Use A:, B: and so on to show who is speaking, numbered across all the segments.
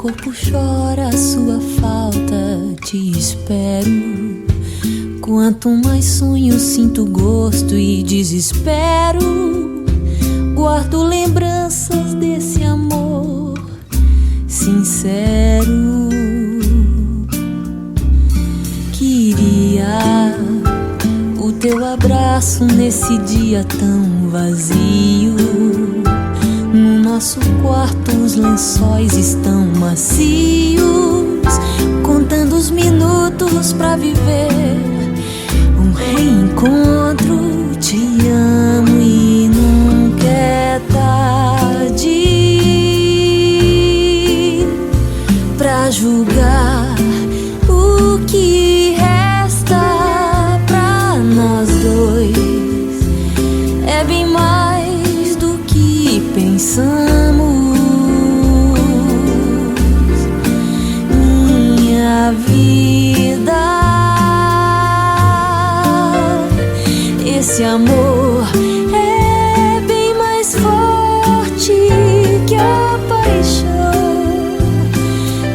A: corpo chora a sua falta, te espero. Quanto mais sonho, sinto gosto e desespero. Guardo lembranças desse amor sincero. Queria o teu abraço nesse dia tão vazio. No nosso quarto os lençóis estão macios, contando os minutos pra viver um reencontro. Te amo e nunca é tarde pra julgar o que resta pra nós dois. É bem mais do que pensamos. Minha vida, esse amor é bem mais forte que a paixão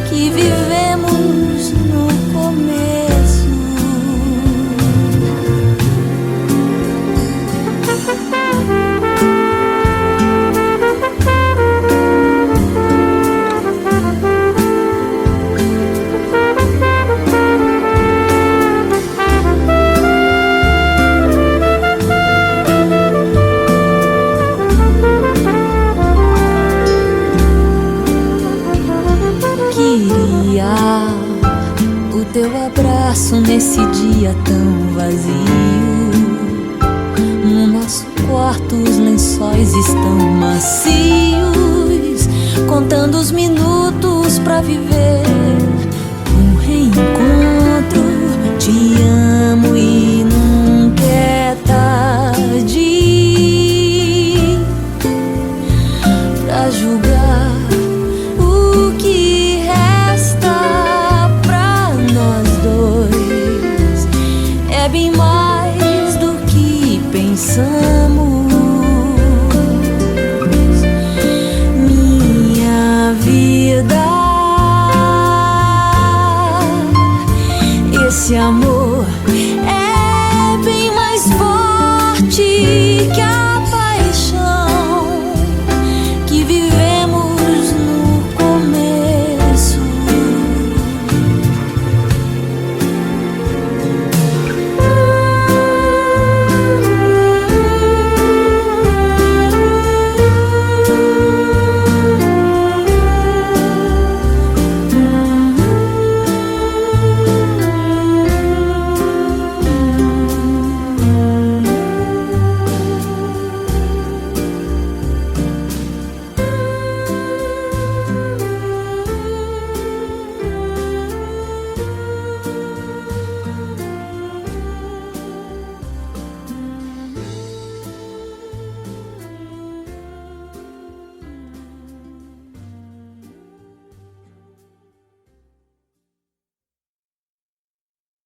A: que vivemos no começo. Queria o teu abraço nesse dia tão vazio. No nosso quarto os lençóis estão macios, contando os minutos pra viver um reencontro. Te amo e nunca é tarde pra julgar o que resta pra nós dois. É bem mais do que pensamos. Minha vida, esse amor